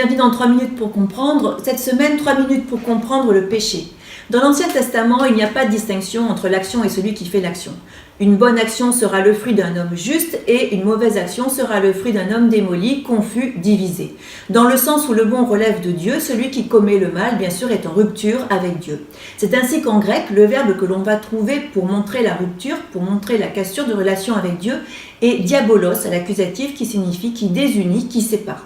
bienvenue dans 3 minutes pour comprendre. Cette semaine, 3 minutes pour comprendre le péché. Dans l'Ancien Testament, il n'y a pas de distinction entre l'action et celui qui fait l'action. Une bonne action sera le fruit d'un homme juste et une mauvaise action sera le fruit d'un homme démoli, confus, divisé. Dans le sens où le bon relève de Dieu, celui qui commet le mal, bien sûr, est en rupture avec Dieu. C'est ainsi qu'en grec, le verbe que l'on va trouver pour montrer la rupture, pour montrer la cassure de relation avec Dieu, est diabolos, à l'accusatif, qui signifie qui désunit, qui sépare.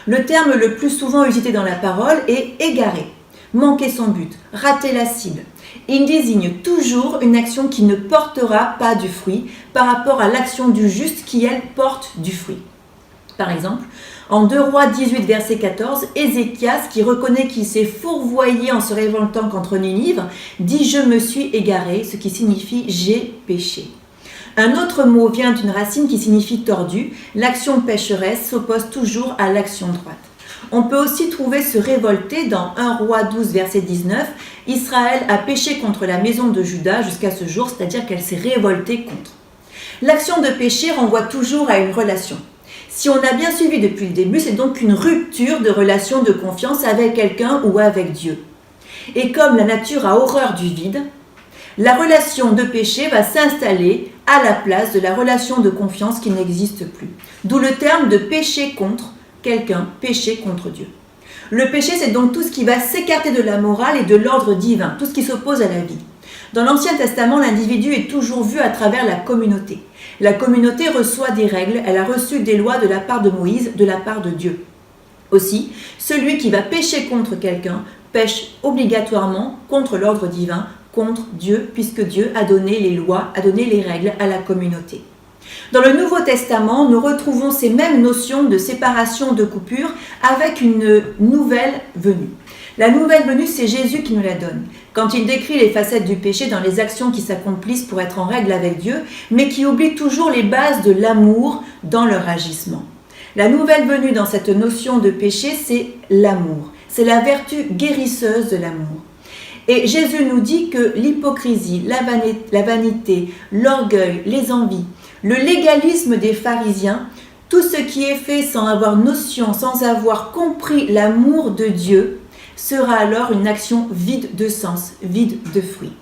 Le terme le plus souvent usité dans la parole est égarer, manquer son but, rater la cible. Il désigne toujours une action qui ne portera pas du fruit par rapport à l'action du juste qui, elle, porte du fruit. Par exemple, en 2 Rois 18, verset 14, Ézéchias, qui reconnaît qu'il s'est fourvoyé en se révoltant contre Ninive, dit « Je me suis égaré », ce qui signifie « j'ai péché ». Un autre mot vient d'une racine qui signifie tordu. L'action pécheresse s'oppose toujours à l'action droite. On peut aussi trouver se révolter dans 1 Roi 12, verset 19. Israël a péché contre la maison de Juda jusqu'à ce jour, c'est-à-dire qu'elle s'est révoltée contre. L'action de péché renvoie toujours à une relation. Si on a bien suivi depuis le début, c'est donc une rupture de relation de confiance avec quelqu'un ou avec Dieu. Et comme la nature a horreur du vide, la relation de péché va s'installer à la place de la relation de confiance qui n'existe plus. D'où le terme de péché contre quelqu'un, péché contre Dieu. Le péché, c'est donc tout ce qui va s'écarter de la morale et de l'ordre divin, tout ce qui s'oppose à la vie. Dans l'Ancien Testament, l'individu est toujours vu à travers la communauté. La communauté reçoit des règles, elle a reçu des lois de la part de Moïse, de la part de Dieu. Aussi, celui qui va pécher contre quelqu'un pêche obligatoirement contre l'ordre divin, contre Dieu, puisque Dieu a donné les lois, a donné les règles à la communauté. Dans le Nouveau Testament, nous retrouvons ces mêmes notions de séparation, de coupure, avec une nouvelle venue. La nouvelle venue, c'est Jésus qui nous la donne. Quand il décrit les facettes du péché dans les actions qui s'accomplissent pour être en règle avec Dieu, mais qui oublient toujours les bases de l'amour dans leur agissement. La nouvelle venue dans cette notion de péché, c'est l'amour. C'est la vertu guérisseuse de l'amour. Et Jésus nous dit que l'hypocrisie, la vanité, l'orgueil, les envies, le légalisme des pharisiens, tout ce qui est fait sans avoir notion, sans avoir compris l'amour de Dieu, sera alors une action vide de sens, vide de fruits.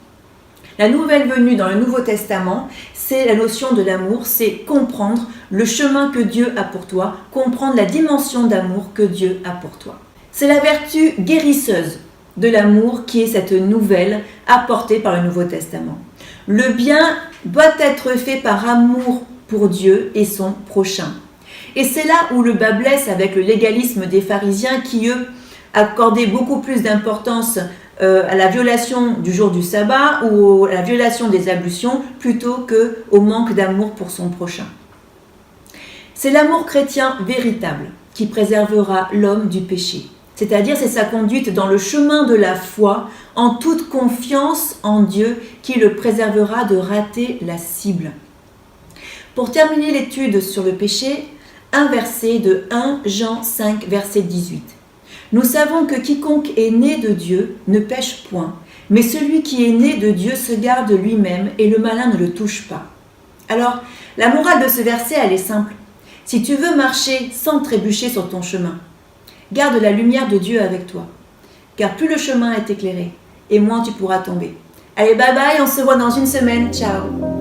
La nouvelle venue dans le Nouveau Testament, c'est la notion de l'amour, c'est comprendre le chemin que Dieu a pour toi, comprendre la dimension d'amour que Dieu a pour toi. C'est la vertu guérisseuse de l'amour qui est cette nouvelle apportée par le Nouveau Testament. Le bien doit être fait par amour pour Dieu et son prochain. Et c'est là où le bas blesse avec le légalisme des pharisiens qui, eux, accordaient beaucoup plus d'importance à la violation du jour du sabbat ou à la violation des ablutions plutôt qu'au manque d'amour pour son prochain. C'est l'amour chrétien véritable qui préservera l'homme du péché. C'est-à-dire, c'est sa conduite dans le chemin de la foi, en toute confiance en Dieu, qui le préservera de rater la cible. Pour terminer l'étude sur le péché, un verset de 1 Jean 5, verset 18. Nous savons que quiconque est né de Dieu ne pêche point, mais celui qui est né de Dieu se garde lui-même et le malin ne le touche pas. Alors, la morale de ce verset, elle est simple. Si tu veux marcher sans trébucher sur ton chemin, garde la lumière de Dieu avec toi, car plus le chemin est éclairé, et moins tu pourras tomber. Allez, bye bye, on se voit dans une semaine, ciao.